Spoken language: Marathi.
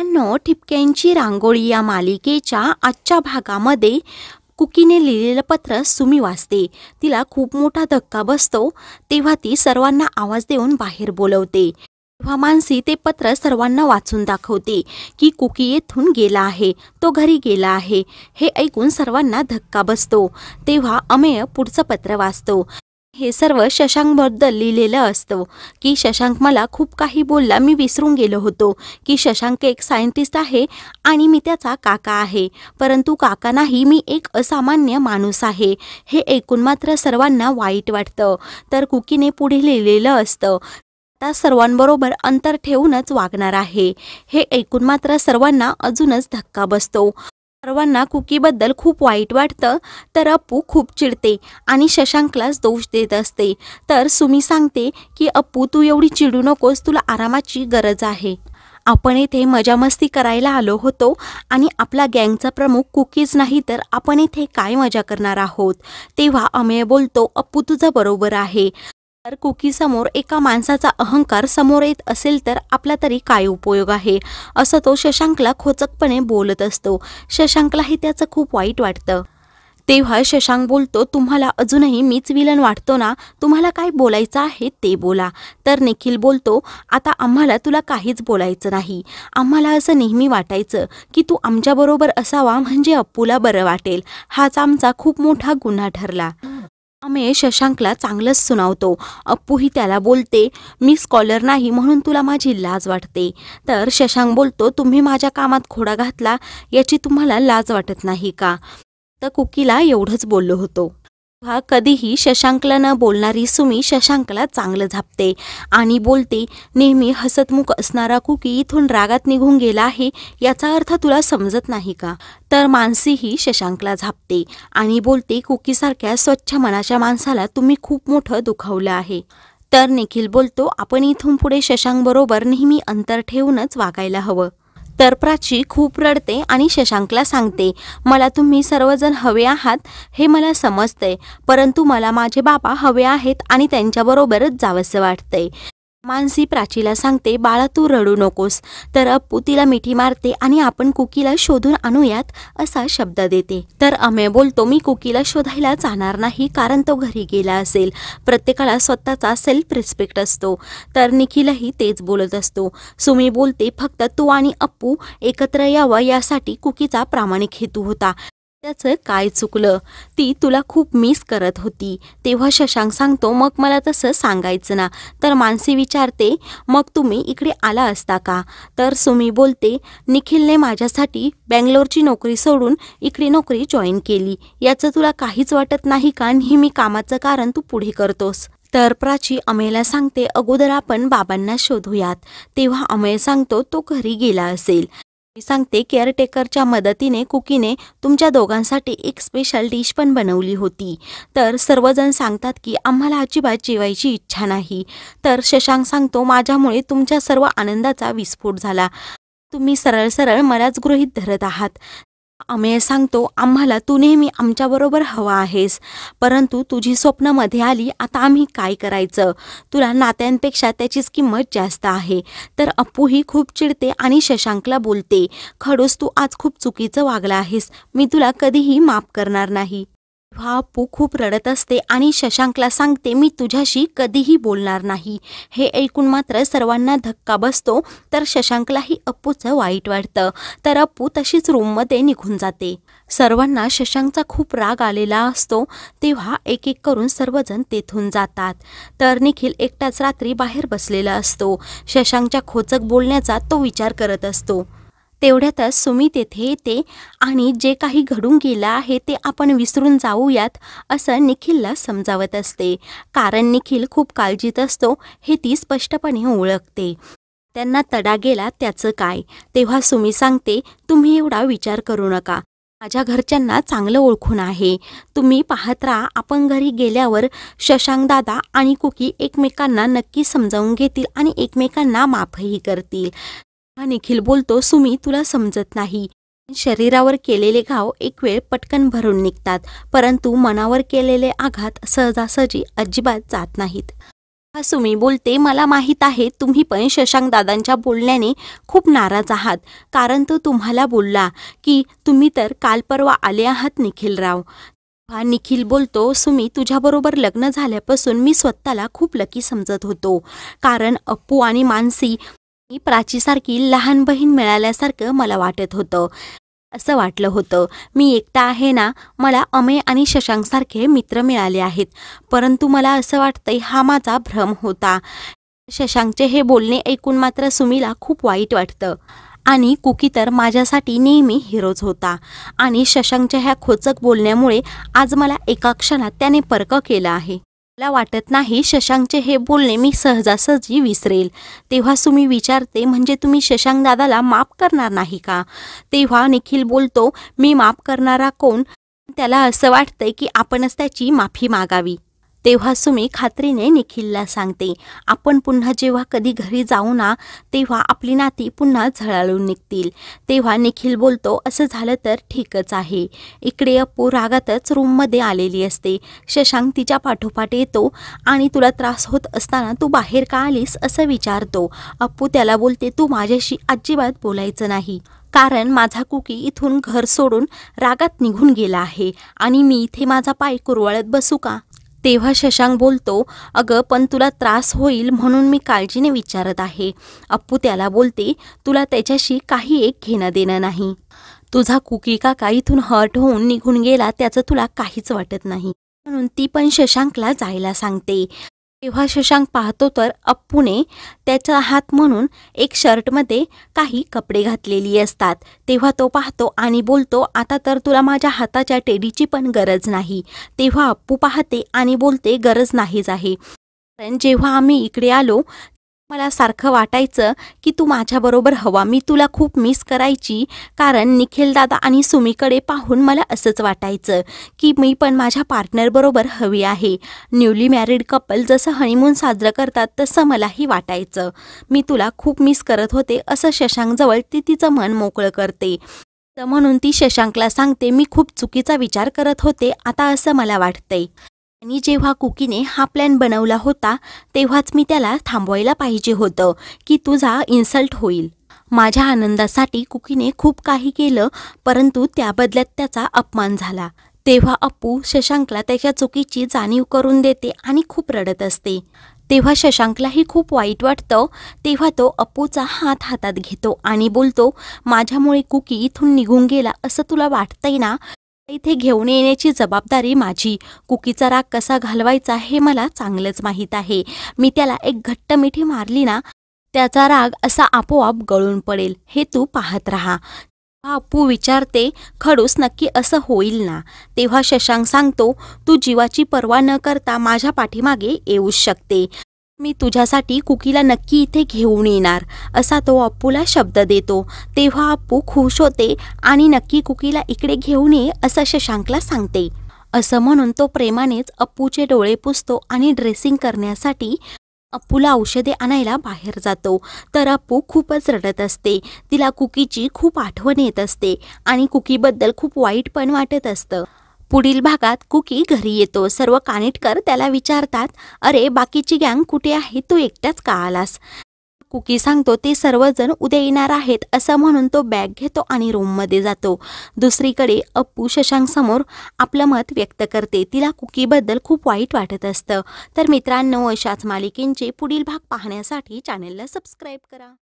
बाळांनो, ठिपक्यांची रांगोळी या मालिकेच्या आजच्या भागामध्ये कुकीने लिहिलेलं पत्र सुमी वाचते. तिला खूप मोठा धक्का बसतो. तेव्हा ती सर्वांना आवाज देऊन बाहेर बोलवते. तेव्हा मानसी ते पत्र सर्वांना वाचून दाखवते की कुकी येथून गेला आहे, तो घरी गेला आहे. हे ऐकून सर्वांना धक्का बसतो. तेव्हा अमेय पुढचं पत्र वाचतो. हे सर्व शशांकबद्दल लिहिलेलं असतं की शशांक मला खूप काही बोलला, मी विसरून गेलो होतो की शशांक एक सायंटिस्ट आहे आणि मी त्याचा काका आहे, परंतु काका नाही, मी एक असामान्य माणूस आहे. हे ऐकून मात्र सर्वांना वाईट वाटतं. तर कुकीने पुढे लिहिलेलं असतं, आता सर्वांबरोबर अंतर ठेवूनच वागणार आहे. हे ऐकून मात्र सर्वांना अजूनच धक्का बसतो. सर्वांना कुकीबद्दल खूप वाईट वाटतं. तर अप्पू खूप चिडते आणि शशांकलाच दोष देत असते. तर सुमी सांगते की अप्पू, तू एवढी चिडू नकोस, तुला आरामाची गरज आहे. आपण इथे मजा मस्ती करायला आलो होतो आणि आपला गँगचा प्रमुख कुकीज नाही तर आपण इथे काय मजा करणार आहोत. तेव्हा अमेय बोलतो, अप्पू तुझं बरोबर आहे. तर कुकी समोर एका माणसाचा अहंकार समोर येत असेल तर आपला तरी काय उपयोग आहे, असं तो शशांकला खोचकपणे बोलत असतो. शशांकलाही त्याचं खूप वाईट वाटतं. तेव्हा शशांक बोलतो, तुम्हाला अजूनही मीच विलन वाटतो ना, तुम्हाला काय बोलायचं आहे ते बोला. तर निखिल बोलतो, आता आम्हाला तुला काहीच बोलायचं नाही. आम्हाला असं नेहमी वाटायचं की तू आमच्याबरोबर असावा म्हणजे अप्पूला बरं वाटेल. हाच आमचा खूप मोठा गुन्हा ठरला. अमेय शशांकला चांगलंच सुनावतो. अप्पूही त्याला बोलते, मी स्कॉलर नाही म्हणून तुला माझी लाज वाटते. तर शशांक बोलतो, तुम्ही माझ्या कामात खोडा घातला याची तुम्हाला लाज वाटत नाही का. तर कुकीला एवढंच बोललो होतो. तेव्हा कधीही शशांकला न बोलणारी सुमी शशांकला चांगलं झापते आणि बोलते, नेहमी हसतमुख असणारा कुकी इथून रागात निघून गेला आहे, याचा अर्थ तुला समजत नाही का. तर मानसीही शशांकला झापते आणि बोलते, कुकीसारख्या स्वच्छ मनाच्या माणसाला तुम्ही खूप मोठं दुखावलं आहे. तर निखिल बोलतो, आपण इथून पुढे शशांकबरोबर नेहमी अंतर ठेवूनच वागायला हवं. तर प्राची खूप रडते आणि शशांकला सांगते, मला तुम्ही सर्वजण हवे आहात हे मला समजतंय, परंतु मला माझे बाबा हवे आहेत आणि त्यांच्याबरोबरच जावंसं वाटतंय. मानसी प्राचीला सांगते, बाळा तू रडू नकोस. तर अप्पू तिला मिठी मारते आणि आपण कुकीला शोधून आणूयात असा शब्द देते. तर अमेय बोलतो, मी कुकीला शोधायला जाणार नाही, कारण तो घरी गेला असेल. प्रत्येकाला स्वतःचा सेल्फ रिस्पेक्ट असतो. तर निखिलही तेच बोलत असतो. सुमी बोलते, फक्त तू आणि अप्पू एकत्र यावं यासाठी कुकीचा प्रामाणिक हेतू होता. त्याचं काय चुकलं, ती तुला खूप मिस करत होती. तेव्हा शशांक सांगतो, मग मला तसं सांगायचं ना. तर मानसी विचारते, मग तुम्ही इकडे आला असता का. तर सुमी बोलते, निखिलने माझ्यासाठी बँगलोरची नोकरी सोडून इकडे नोकरी जॉईन केली, याचं तुला काहीच वाटत नाही का. नेहमी कामाचं कारण तू पुढे करतोस. तर प्राची अमेयला सांगते, अगोदर आपण बाबांना शोधूयात. तेव्हा अमेय सांगतो, तो घरी गेला असेल. मी सांगते, केअरटेकरच्या मदतीने कुकीने तुमच्या दोघांसाठी एक स्पेशल डिश पण बनवली होती. तर सर्वजण सांगतात की आम्हाला अजिबात जेवायची इच्छा नाही. तर शशांक सांगतो, माझ्यामुळे तुमच्या सर्व आनंदाचा विस्फोट झाला, तुम्ही सरळ सरळ मलाच गृहीत धरत आहात. अमेय सांगतो, आम्हाला तू नेहमी आमच्याबरोबर हवा आहेस, परंतु तुझी स्वप्न मध्ये आली, आता आम्ही काय करायचं. तुला नात्यांपेक्षा त्याचीच किंमत जास्त आहे. तर अप्पूही खूप चिडते आणि शशांकला बोलते, खडूस तू आज खूप चुकीचं वागला आहेस, मी तुला कधीही माफ करणार नाही. तेव्हा अप्पू खूप रडत असते आणि शशांकला सांगते, मी तुझ्याशी कधीही बोलणार नाही. हे ऐकून मात्र सर्वांना धक्का बसतो. तर शशांकलाही अप्पूचं वाईट वाटतं. तर अप्पू तशीच रूममध्ये निघून जाते. सर्वांना शशांकचा खूप राग आलेला असतो. तेव्हा एक एक करून सर्वजण तेथून जातात. तर निखिल एकटाच रात्री बाहेर बसलेला असतो. शशांकच्या खोचक बोलण्याचा तो विचार करत असतो. तेवढ्यातच सुमी तेथे येते आणि जे काही घडून गेलं आहे ते आपण विसरून जाऊयात असं निखिलला समजावत असते. कारण निखिल खूप काळजीत असतो हे ती स्पष्टपणे ओळखते. त्यांना तडा गेला त्याचं काय. तेव्हा सुमी सांगते, तुम्ही एवढा विचार करू नका, माझ्या घरच्यांना चांगलं ओळखून आहे. तुम्ही पाहत राहा, आपण घरी गेल्यावर शशांक दादा आणि कुकी एकमेकांना नक्की समजावून घेतील आणि एकमेकांना माफही करतील. निखिल बोलतो, सुमी तुला समजत नाही, शरीरावर केलेले घाव एक वेळ पटकन भरून निघतात, परंतु मनावर केलेले आघात सहजासहजी अजिबात जात नाहीत. सुमी बोलते, मला माहीत आहे तुम्ही पण शशांक दादांच्या बोलण्याने खूप नाराज आहात, कारण तो तुम्हाला बोलला की तुम्ही तर काल परवा आले आहात निखिलराव. हा निखिल बोलतो, सुमी तुझ्याबरोबर लग्न झाल्यापासून मी स्वतःला खूप लकी समजत होतो, कारण अप्पू आणि मानसी प्राचीसारखी लहान बहीण मिळाल्यासारखं मला वाटत होतं. असं वाटलं होतं मी एकटा आहे ना, मला अमेय आणि शशांकसारखे मित्र मिळाले आहेत. परंतु मला असं वाटतंय हा माझा भ्रम होता. शशांकचे हे बोलणे ऐकून मात्र सुमीला खूप वाईट वाटतं. आणि कुकी तर माझ्यासाठी नेहमी हिरोच होता, आणि शशांकच्या ह्या खोचक बोलण्यामुळे आज मला एका क्षणात त्याने पर्क केलं आहे. मला वाटत नाही शशांकचे हे बोलणे मी सहजासहजी विसरेल. तेव्हा सुमी विचारते, म्हणजे तुम्ही शशांक दादाला माफ करणार नाही का? तेव्हा निखिल बोलतो, मी माफ करणारा कोण? त्याला असं वाटतंय की आपणच त्याची माफी मागावी. तेव्हा सुमी खात्रीने निखिलला सांगते, आपण पुन्हा जेव्हा कधी घरी जाऊ ना, तेव्हा आपली नाती पुन्हा झळाळून निघतील. तेव्हा निखिल बोलतो, असं झालं तर ठीकच आहे. इकडे अप्पू रागातच रूममध्ये आलेली असते. शशांक तिच्या पाठोपाठ येतो आणि तुला त्रास होत असताना तू बाहेर का आलीस असं विचारतो. अप्पू त्याला बोलते, तू माझ्याशी अजिबात बोलायचं नाही, कारण माझा कुकी इथून घर सोडून रागात निघून गेला आहे आणि मी इथे माझा पाय कुरवाळत बसू का? तेव्हा शशांक बोलतो, अगं पण तुला त्रास होईल म्हणून मी काळजीने विचारत आहे. अप्पू त्याला बोलते, तुला त्याच्याशी काही एक घेणं देणं नाही. तुझा कुकी काका इथून हर्ट होऊन निघून गेला त्याचं तुला काहीच वाटत नाही, म्हणून ती पण शशांकला जायला सांगते. तेव्हा शशांक पाहतो तर अप्पूने त्याचा हात म्हणून एक शर्टमध्ये काही कपडे घातलेली असतात. तेव्हा तो पाहतो आणि बोलतो, आता तर तुला माझ्या हाताच्या टेडीची पण गरज नाही. तेव्हा अप्पू पाहते आणि बोलते, गरज नाहीच आहे, कारण जेव्हा आम्ही इकडे आलो मला सारखं वाटायचं की तू माझ्याबरोबर हवा. मी तुला खूप मिस करायची, कारण निखिल दादा आणि सुमीकडे पाहून मला असंच वाटायचं की मी पण माझ्या पार्टनरबरोबर हवी आहे. न्यूली मॅरिड कपल जसं हनीमून साजरं करतात तसं मलाही वाटायचं. मी तुला खूप मिस करत होते असं शशांकजवळ ती तिचं मन मोकळं करते. तर म्हणून ती शशांकला सांगते, मी खूप चुकीचा विचार करत होते, आता असं मला वाटतंय. आणि जेव्हा कुकीने हा प्लॅन बनवला होता तेव्हाच मी त्याला थांबवायला पाहिजे होतं की तुझा इन्सल्ट होईल. माझ्या आनंदासाठी कुकीने खूप काही केलं, परंतु त्या बदल्यात त्याचा अपमान झाला. तेव्हा अप्पू शशांकला त्याच्या चुकीची जाणीव करून देते आणि खूप रडत असते. तेव्हा शशांकलाही खूप वाईट वाटतं. तेव्हा तो अप्पूचा हात हातात घेतो आणि बोलतो, माझ्यामुळे कुकी इथून निघून गेला असं तुला वाटतंय ना, इथे घेऊन येण्याची जबाबदारी माझी. कुकीचा राग कसा घालवायचा हे मला चांगलंच माहीत आहे. मी त्याला एक घट्ट मिठी मारली ना, त्याचा राग असा आपोआप गळून पडेल, हे तू पाहत राहा. अप्पू विचारते, खडूस नक्की असं होईल ना? तेव्हा शशांक सांगतो, तू जीवाची पर्वा न करता माझ्या पाठीमागे येऊच शकते. मी तुझ्यासाठी कुकीला नक्की इथे घेऊन येणार, असा तो अप्पूला शब्द देतो. तेव्हा अप्पू खुश होते आणि नक्की कुकीला इकडे घेऊन ये असं शशांकला सांगते. असं म्हणून तो प्रेमानेच अप्पूचे डोळे पुसतो आणि ड्रेसिंग करण्यासाठी अप्पूला औषधे आणायला बाहेर जातो. तर अप्पू खूपच रडत असते. तिला कुकीची खूप आठवण येत असते आणि कुकीबद्दल खूप वाईट पण वाटत असतं. पुढील भागात कुकी घरी येतो. सर्व कानिटकर त्याला विचारतात, अरे बाकीची गँग कुठे आहे, तू एकटाच का आलास? कुकी सांगतो, ते सर्वजण उद्या येणार आहेत असं म्हणून तो बॅग घेतो आणि रूममध्ये जातो. दुसरीकडे अप्पू शशांक समोर आपलं मत व्यक्त करते. तिला कुकीबद्दल खूप वाईट वाटत असतं. तर मित्रांनो, अशाच मालिकेंचे पुढील भाग पाहण्यासाठी चॅनेलला सबस्क्राईब करा.